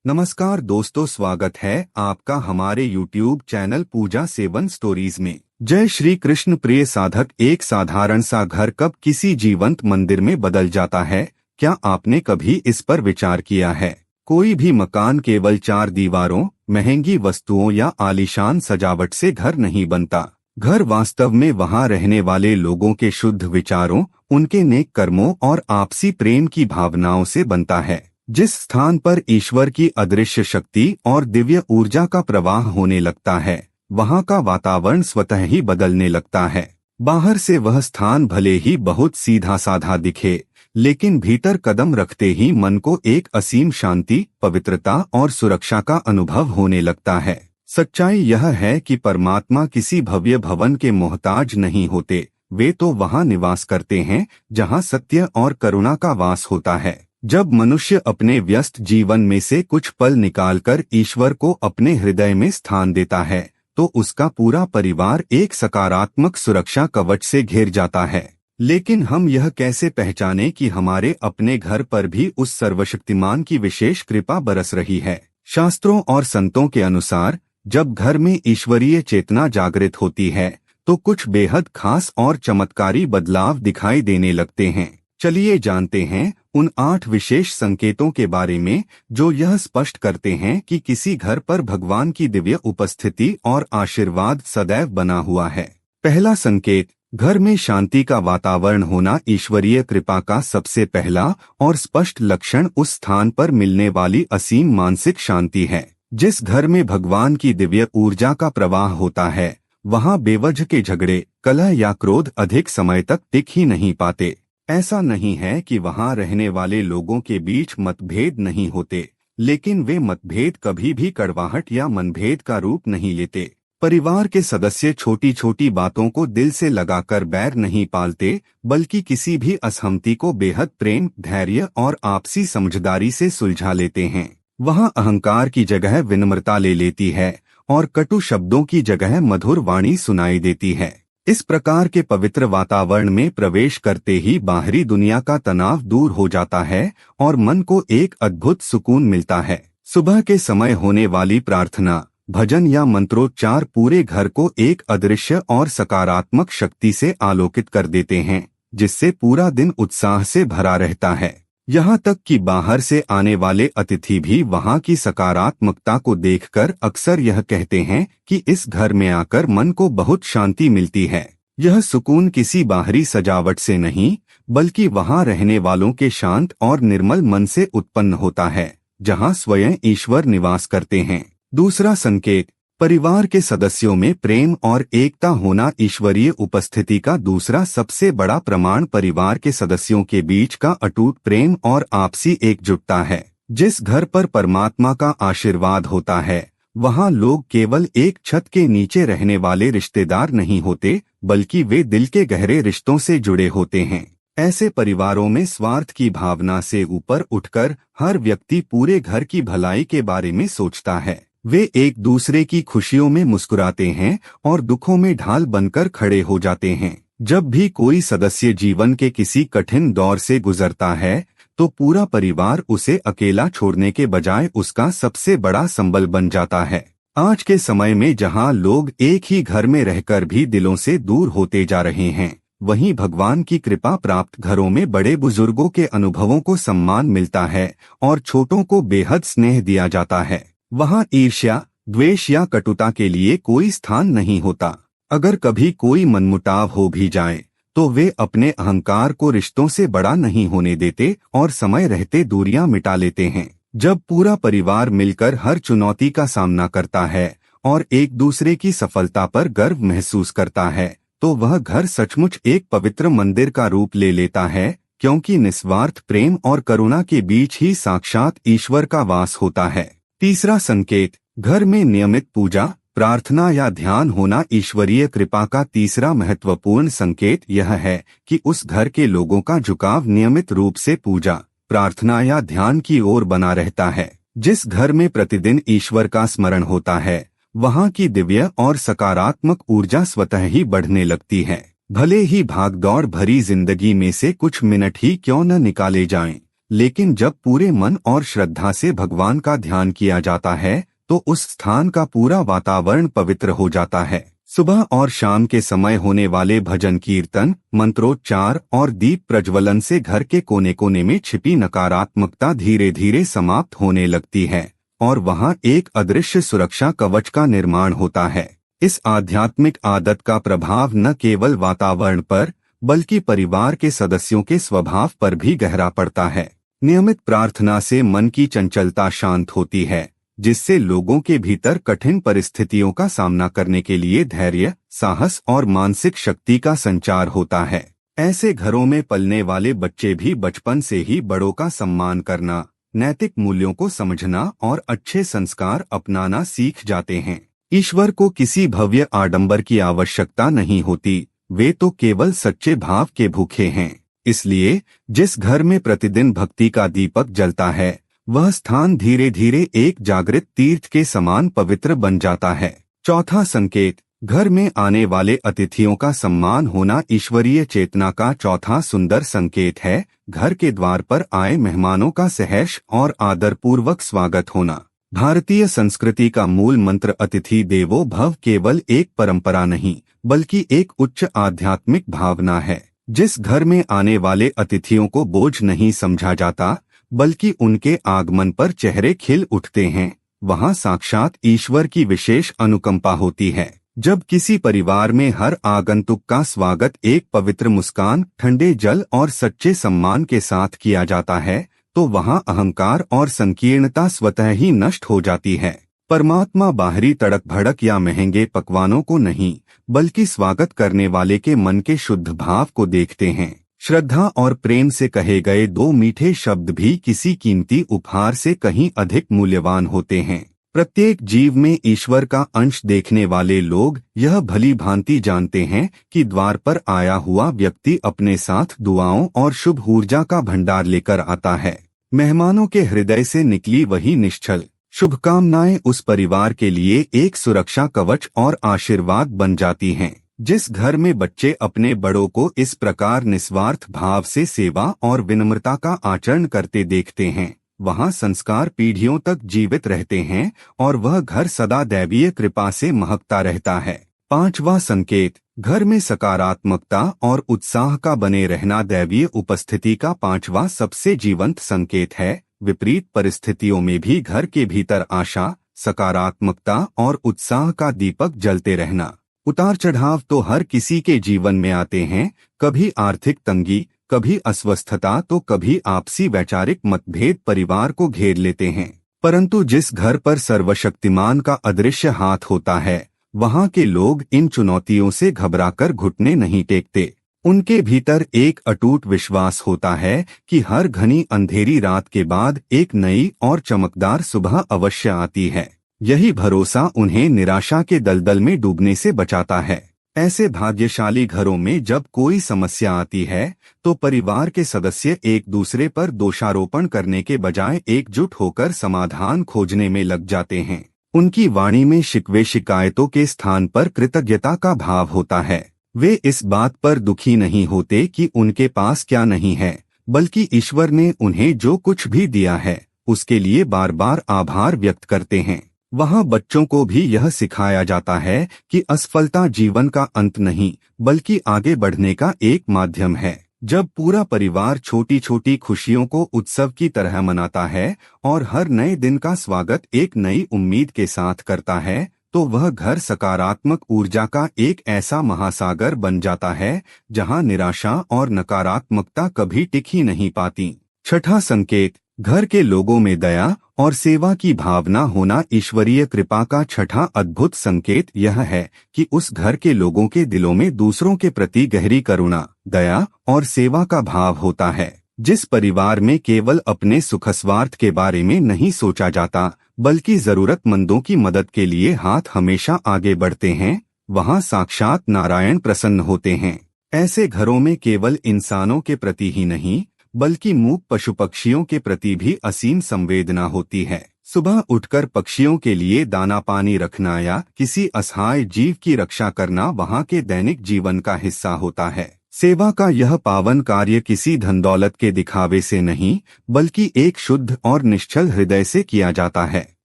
नमस्कार दोस्तों, स्वागत है आपका हमारे YouTube चैनल पूजा सेवन स्टोरीज में। जय श्री कृष्ण। प्रिय साधक, एक साधारण सा घर कब किसी जीवंत मंदिर में बदल जाता है, क्या आपने कभी इस पर विचार किया है? कोई भी मकान केवल चार दीवारों, महंगी वस्तुओं या आलीशान सजावट से घर नहीं बनता। घर वास्तव में वहाँ रहने वाले लोगों के शुद्ध विचारों, उनके नेक कर्मों और आपसी प्रेम की भावनाओं से बनता है। जिस स्थान पर ईश्वर की अदृश्य शक्ति और दिव्य ऊर्जा का प्रवाह होने लगता है, वहाँ का वातावरण स्वतः ही बदलने लगता है। बाहर से वह स्थान भले ही बहुत सीधा साधा दिखे, लेकिन भीतर कदम रखते ही मन को एक असीम शांति, पवित्रता और सुरक्षा का अनुभव होने लगता है। सच्चाई यह है कि परमात्मा किसी भव्य भवन के मोहताज नहीं होते, वे तो वहाँ निवास करते हैं जहाँ सत्य और करुणा का वास होता है। जब मनुष्य अपने व्यस्त जीवन में से कुछ पल निकालकर ईश्वर को अपने हृदय में स्थान देता है, तो उसका पूरा परिवार एक सकारात्मक सुरक्षा कवच से घिर जाता है। लेकिन हम यह कैसे पहचानें कि हमारे अपने घर पर भी उस सर्वशक्तिमान की विशेष कृपा बरस रही है? शास्त्रों और संतों के अनुसार जब घर में ईश्वरीय चेतना जागृत होती है, तो कुछ बेहद खास और चमत्कारी बदलाव दिखाई देने लगते हैं। चलिए जानते हैं उन 8 विशेष संकेतों के बारे में जो यह स्पष्ट करते हैं कि किसी घर पर भगवान की दिव्य उपस्थिति और आशीर्वाद सदैव बना हुआ है। पहला संकेत, घर में शांति का वातावरण होना। ईश्वरीय कृपा का सबसे पहला और स्पष्ट लक्षण उस स्थान पर मिलने वाली असीम मानसिक शांति है। जिस घर में भगवान की दिव्य ऊर्जा का प्रवाह होता है, वहाँ बेवजह के झगड़े, कलह या क्रोध अधिक समय तक टिक ही नहीं पाते। ऐसा नहीं है कि वहाँ रहने वाले लोगों के बीच मतभेद नहीं होते, लेकिन वे मतभेद कभी भी कड़वाहट या मनभेद का रूप नहीं लेते। परिवार के सदस्य छोटी छोटी बातों को दिल से लगाकर बैर नहीं पालते, बल्कि किसी भी असहमति को बेहद प्रेम, धैर्य और आपसी समझदारी से सुलझा लेते हैं। वहाँ अहंकार की जगह विनम्रता ले लेती है और कटु शब्दों की जगह मधुर वाणी सुनाई देती है। इस प्रकार के पवित्र वातावरण में प्रवेश करते ही बाहरी दुनिया का तनाव दूर हो जाता है और मन को एक अद्भुत सुकून मिलता है। सुबह के समय होने वाली प्रार्थना, भजन या मंत्रोच्चार पूरे घर को एक अदृश्य और सकारात्मक शक्ति से आलोकित कर देते हैं, जिससे पूरा दिन उत्साह से भरा रहता है। यहाँ तक कि बाहर से आने वाले अतिथि भी वहाँ की सकारात्मकता को देखकर अक्सर यह कहते हैं कि इस घर में आकर मन को बहुत शांति मिलती है। यह सुकून किसी बाहरी सजावट से नहीं, बल्कि वहाँ रहने वालों के शांत और निर्मल मन से उत्पन्न होता है, जहाँ स्वयं ईश्वर निवास करते हैं। दूसरा संकेत, परिवार के सदस्यों में प्रेम और एकता होना। ईश्वरीय उपस्थिति का दूसरा सबसे बड़ा प्रमाण परिवार के सदस्यों के बीच का अटूट प्रेम और आपसी एकजुटता है। जिस घर पर परमात्मा का आशीर्वाद होता है, वहाँ लोग केवल एक छत के नीचे रहने वाले रिश्तेदार नहीं होते, बल्कि वे दिल के गहरे रिश्तों से जुड़े होते हैं। ऐसे परिवारों में स्वार्थ की भावना से ऊपर उठकर हर व्यक्ति पूरे घर की भलाई के बारे में सोचता है। वे एक दूसरे की खुशियों में मुस्कुराते हैं और दुखों में ढाल बनकर खड़े हो जाते हैं। जब भी कोई सदस्य जीवन के किसी कठिन दौर से गुजरता है, तो पूरा परिवार उसे अकेला छोड़ने के बजाय उसका सबसे बड़ा संबल बन जाता है। आज के समय में जहां लोग एक ही घर में रहकर भी दिलों से दूर होते जा रहे हैं, वहीं भगवान की कृपा प्राप्त घरों में बड़े बुजुर्गों के अनुभवों को सम्मान मिलता है और छोटों को बेहद स्नेह दिया जाता है। वहाँ ईर्ष्या, द्वेष या कटुता के लिए कोई स्थान नहीं होता। अगर कभी कोई मनमुटाव हो भी जाए, तो वे अपने अहंकार को रिश्तों से बड़ा नहीं होने देते और समय रहते दूरियां मिटा लेते हैं। जब पूरा परिवार मिलकर हर चुनौती का सामना करता है और एक दूसरे की सफलता पर गर्व महसूस करता है, तो वह घर सचमुच एक पवित्र मंदिर का रूप ले लेता है, क्योंकि निस्वार्थ प्रेम और करुणा के बीच ही साक्षात ईश्वर का वास होता है। तीसरा संकेत, घर में नियमित पूजा, प्रार्थना या ध्यान होना। ईश्वरीय कृपा का तीसरा महत्वपूर्ण संकेत यह है कि उस घर के लोगों का झुकाव नियमित रूप से पूजा, प्रार्थना या ध्यान की ओर बना रहता है। जिस घर में प्रतिदिन ईश्वर का स्मरण होता है, वहाँ की दिव्य और सकारात्मक ऊर्जा स्वतः ही बढ़ने लगती है। भले ही भागदौड़ भरी जिंदगी में से कुछ मिनट ही क्यों न निकाले जाएं, लेकिन जब पूरे मन और श्रद्धा से भगवान का ध्यान किया जाता है तो उस स्थान का पूरा वातावरण पवित्र हो जाता है। सुबह और शाम के समय होने वाले भजन कीर्तन, मंत्रोच्चार और दीप प्रज्वलन से घर के कोने कोने में छिपी नकारात्मकता धीरे धीरे समाप्त होने लगती है और वहां एक अदृश्य सुरक्षा कवच का निर्माण होता है। इस आध्यात्मिक आदत का प्रभाव न केवल वातावरण पर बल्कि परिवार के सदस्यों के स्वभाव पर भी गहरा पड़ता है। नियमित प्रार्थना से मन की चंचलता शांत होती है, जिससे लोगों के भीतर कठिन परिस्थितियों का सामना करने के लिए धैर्य, साहस और मानसिक शक्ति का संचार होता है। ऐसे घरों में पलने वाले बच्चे भी बचपन से ही बड़ों का सम्मान करना, नैतिक मूल्यों को समझना और अच्छे संस्कार अपनाना सीख जाते हैं। ईश्वर को किसी भव्य आडंबर की आवश्यकता नहीं होती, वे तो केवल सच्चे भाव के भूखे हैं। इसलिए जिस घर में प्रतिदिन भक्ति का दीपक जलता है, वह स्थान धीरे धीरे एक जागृत तीर्थ के समान पवित्र बन जाता है। चौथा संकेत, घर में आने वाले अतिथियों का सम्मान होना ईश्वरीय चेतना का चौथा सुंदर संकेत है। घर के द्वार पर आए मेहमानों का सहर्ष और आदरपूर्वक स्वागत होना। भारतीय संस्कृति का मूल मंत्र अतिथि देवो भव केवल एक परंपरा नहीं बल्कि एक उच्च आध्यात्मिक भावना है। जिस घर में आने वाले अतिथियों को बोझ नहीं समझा जाता बल्कि उनके आगमन पर चेहरे खिल उठते हैं, वहां साक्षात ईश्वर की विशेष अनुकंपा होती है। जब किसी परिवार में हर आगंतुक का स्वागत एक पवित्र मुस्कान, ठंडे जल और सच्चे सम्मान के साथ किया जाता है तो वहां अहंकार और संकीर्णता स्वतः ही नष्ट हो जाती है। परमात्मा बाहरी तड़क भड़क या महंगे पकवानों को नहीं बल्कि स्वागत करने वाले के मन के शुद्ध भाव को देखते हैं। श्रद्धा और प्रेम से कहे गए दो मीठे शब्द भी किसी कीमती उपहार से कहीं अधिक मूल्यवान होते हैं। प्रत्येक जीव में ईश्वर का अंश देखने वाले लोग यह भली भांति जानते हैं कि द्वार पर आया हुआ व्यक्ति अपने साथ दुआओं और शुभ ऊर्जा का भंडार लेकर आता है। मेहमानों के हृदय से निकली वही निश्चल शुभकामनाएं उस परिवार के लिए एक सुरक्षा कवच और आशीर्वाद बन जाती हैं। जिस घर में बच्चे अपने बड़ों को इस प्रकार निस्वार्थ भाव से सेवा और विनम्रता का आचरण करते देखते हैं, वहां संस्कार पीढ़ियों तक जीवित रहते हैं और वह घर सदा दैवीय कृपा से महकता रहता है। पांचवा संकेत, घर में सकारात्मकता और उत्साह का बने रहना दैवीय उपस्थिति का पांचवा सबसे जीवंत संकेत है। विपरीत परिस्थितियों में भी घर के भीतर आशा, सकारात्मकता और उत्साह का दीपक जलते रहना। उतार चढ़ाव तो हर किसी के जीवन में आते हैं, कभी आर्थिक तंगी, कभी अस्वस्थता तो कभी आपसी वैचारिक मतभेद परिवार को घेर लेते हैं। परंतु जिस घर पर सर्वशक्तिमान का अदृश्य हाथ होता है, वहां के लोग इन चुनौतियों से घबराकर घुटने नहीं टेकते। उनके भीतर एक अटूट विश्वास होता है कि हर घनी अंधेरी रात के बाद एक नई और चमकदार सुबह अवश्य आती है। यही भरोसा उन्हें निराशा के दलदल में डूबने से बचाता है। ऐसे भाग्यशाली घरों में जब कोई समस्या आती है तो परिवार के सदस्य एक दूसरे पर दोषारोपण करने के बजाय एकजुट होकर समाधान खोजने में लग जाते हैं। उनकी वाणी में शिकवे शिकायतों के स्थान पर कृतज्ञता का भाव होता है। वे इस बात पर दुखी नहीं होते कि उनके पास क्या नहीं है, बल्कि ईश्वर ने उन्हें जो कुछ भी दिया है उसके लिए बार बार आभार व्यक्त करते हैं। वहां बच्चों को भी यह सिखाया जाता है कि असफलता जीवन का अंत नहीं बल्कि आगे बढ़ने का एक माध्यम है। जब पूरा परिवार छोटी छोटी खुशियों को उत्सव की तरह मनाता है और हर नए दिन का स्वागत एक नई उम्मीद के साथ करता है, तो वह घर सकारात्मक ऊर्जा का एक ऐसा महासागर बन जाता है जहां निराशा और नकारात्मकता कभी टिक ही नहीं पाती। छठा संकेत, घर के लोगों में दया और सेवा की भावना होना ईश्वरीय कृपा का छठा अद्भुत संकेत यह है कि उस घर के लोगों के दिलों में दूसरों के प्रति गहरी करुणा, दया और सेवा का भाव होता है। जिस परिवार में केवल अपने सुखस्वार्थ के बारे में नहीं सोचा जाता बल्कि जरूरतमंदों की मदद के लिए हाथ हमेशा आगे बढ़ते हैं, वहां साक्षात नारायण प्रसन्न होते हैं। ऐसे घरों में केवल इंसानों के प्रति ही नहीं बल्कि मूक पशु पक्षियों के प्रति भी असीम संवेदना होती है। सुबह उठकर पक्षियों के लिए दाना पानी रखना या किसी असहाय जीव की रक्षा करना वहां के दैनिक जीवन का हिस्सा होता है। सेवा का यह पावन कार्य किसी धन दौलत के दिखावे से नहीं, बल्कि एक शुद्ध और निश्चल हृदय से किया जाता है।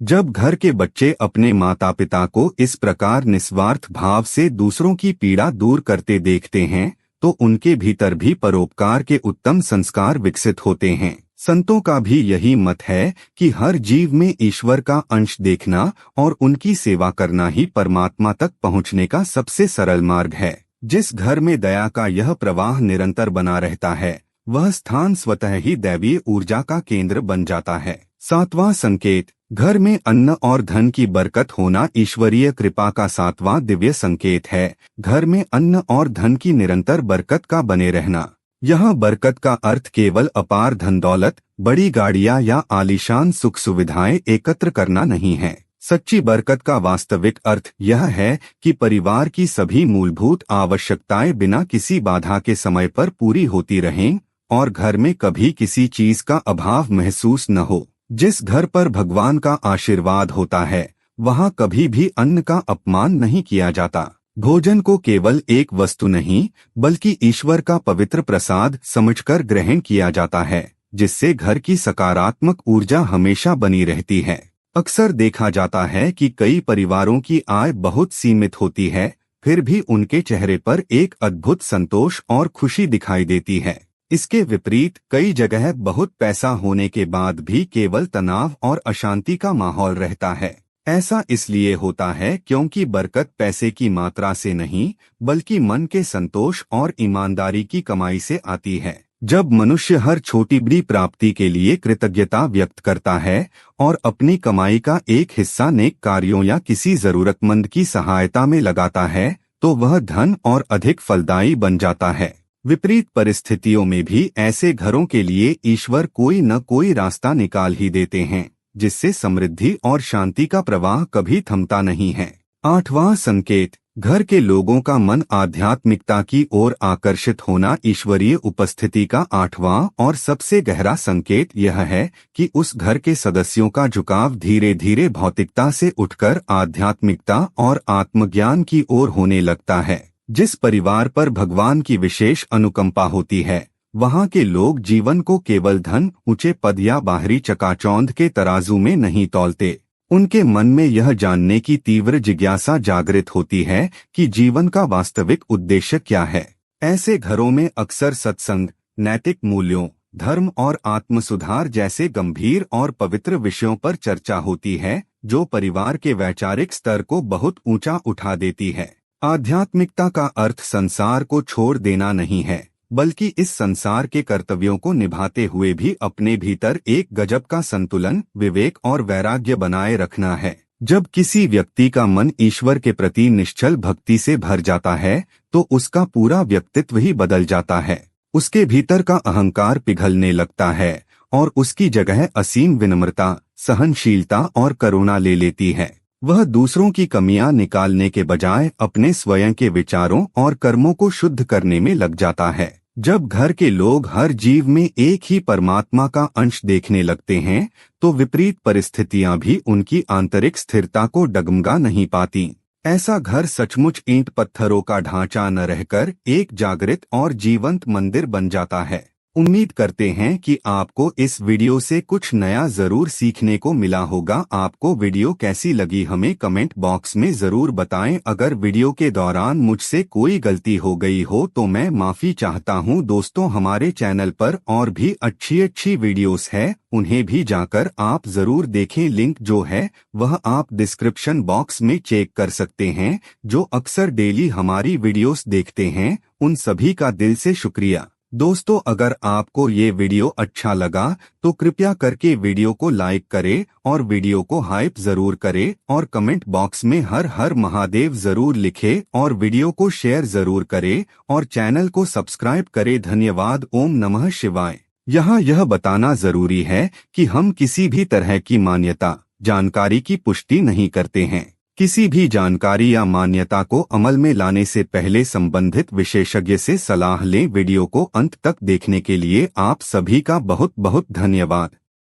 जब घर के बच्चे अपने माता पिता को इस प्रकार निस्वार्थ भाव से दूसरों की पीड़ा दूर करते देखते हैं, तो उनके भीतर भी परोपकार के उत्तम संस्कार विकसित होते हैं। संतों का भी यही मत है कि हर जीव में ईश्वर का अंश देखना और उनकी सेवा करना ही परमात्मा तक पहुंचने का सबसे सरल मार्ग है। जिस घर में दया का यह प्रवाह निरंतर बना रहता है, वह स्थान स्वतः ही दैवीय ऊर्जा का केंद्र बन जाता है। 7वां संकेत, घर में अन्न और धन की बरकत होना ईश्वरीय कृपा का 7वां दिव्य संकेत है। घर में अन्न और धन की निरंतर बरकत का बने रहना। यह बरकत का अर्थ केवल अपार धन दौलत, बड़ी गाड़ियां या आलीशान सुख सुविधाएं एकत्र करना नहीं है। सच्ची बरकत का वास्तविक अर्थ यह है कि परिवार की सभी मूलभूत आवश्यकताएं बिना किसी बाधा के समय पर पूरी होती रहें और घर में कभी किसी चीज का अभाव महसूस न हो। जिस घर पर भगवान का आशीर्वाद होता है, वहां कभी भी अन्न का अपमान नहीं किया जाता। भोजन को केवल एक वस्तु नहीं, बल्कि ईश्वर का पवित्र प्रसाद समझकर ग्रहण किया जाता है, जिससे घर की सकारात्मक ऊर्जा हमेशा बनी रहती है। अक्सर देखा जाता है कि कई परिवारों की आय बहुत सीमित होती है, फिर भी उनके चेहरे पर एक अद्भुत संतोष और खुशी दिखाई देती है। इसके विपरीत कई जगह बहुत पैसा होने के बाद भी केवल तनाव और अशांति का माहौल रहता है। ऐसा इसलिए होता है क्योंकि बरकत पैसे की मात्रा से नहीं, बल्कि मन के संतोष और ईमानदारी की कमाई से आती है। जब मनुष्य हर छोटी बड़ी प्राप्ति के लिए कृतज्ञता व्यक्त करता है और अपनी कमाई का एक हिस्सा नेक कार्यों या किसी जरूरतमंद की सहायता में लगाता है, तो वह धन और अधिक फलदायी बन जाता है। विपरीत परिस्थितियों में भी ऐसे घरों के लिए ईश्वर कोई न कोई रास्ता निकाल ही देते हैं, जिससे समृद्धि और शांति का प्रवाह कभी थमता नहीं है। 8वां संकेत, घर के लोगों का मन आध्यात्मिकता की ओर आकर्षित होना ईश्वरीय उपस्थिति का 8वां और सबसे गहरा संकेत यह है कि उस घर के सदस्यों का झुकाव धीरे धीरे भौतिकता से उठकर आध्यात्मिकता और आत्मज्ञान की ओर होने लगता है। जिस परिवार पर भगवान की विशेष अनुकंपा होती है, वहाँ के लोग जीवन को केवल धन, ऊंचे पद या बाहरी चकाचौंध के तराजू में नहीं तौलते। उनके मन में यह जानने की तीव्र जिज्ञासा जागृत होती है कि जीवन का वास्तविक उद्देश्य क्या है। ऐसे घरों में अक्सर सत्संग, नैतिक मूल्यों, धर्म और आत्मसुधार जैसे गंभीर और पवित्र विषयों पर चर्चा होती है, जो परिवार के वैचारिक स्तर को बहुत ऊंचा उठा देती है। आध्यात्मिकता का अर्थ संसार को छोड़ देना नहीं है, बल्कि इस संसार के कर्तव्यों को निभाते हुए भी अपने भीतर एक गजब का संतुलन, विवेक और वैराग्य बनाए रखना है। जब किसी व्यक्ति का मन ईश्वर के प्रति निश्चल भक्ति से भर जाता है, तो उसका पूरा व्यक्तित्व ही बदल जाता है। उसके भीतर का अहंकार पिघलने लगता है और उसकी जगह असीम विनम्रता, सहनशीलता और करुणा ले लेती है। वह दूसरों की कमियां निकालने के बजाय अपने स्वयं के विचारों और कर्मों को शुद्ध करने में लग जाता है। जब घर के लोग हर जीव में एक ही परमात्मा का अंश देखने लगते हैं, तो विपरीत परिस्थितियां भी उनकी आंतरिक स्थिरता को डगमगा नहीं पाती। ऐसा घर सचमुच ईंट पत्थरों का ढांचा न रहकर एक जागृत और जीवंत मंदिर बन जाता है। उम्मीद करते हैं कि आपको इस वीडियो से कुछ नया जरूर सीखने को मिला होगा। आपको वीडियो कैसी लगी हमें कमेंट बॉक्स में जरूर बताएं। अगर वीडियो के दौरान मुझसे कोई गलती हो गई हो तो मैं माफी चाहता हूं। दोस्तों, हमारे चैनल पर और भी अच्छी वीडियोस है, उन्हें भी जाकर आप जरूर देखें। लिंक जो है वह आप डिस्क्रिप्शन बॉक्स में चेक कर सकते हैं। जो अक्सर डेली हमारी वीडियोस देखते हैं, उन सभी का दिल से शुक्रिया। दोस्तों, अगर आपको ये वीडियो अच्छा लगा तो कृपया करके वीडियो को लाइक करें और वीडियो को हाइप जरूर करें और कमेंट बॉक्स में हर हर महादेव जरूर लिखें और वीडियो को शेयर जरूर करें और चैनल को सब्सक्राइब करें। धन्यवाद। ओम नमः शिवाय। यहाँ यह बताना जरूरी है कि हम किसी भी तरह की मान्यता, जानकारी की पुष्टि नहीं करते हैं। किसी भी जानकारी या मान्यता को अमल में लाने से पहले संबंधित विशेषज्ञ से सलाह लें। वीडियो को अंत तक देखने के लिए आप सभी का बहुत बहुत धन्यवाद।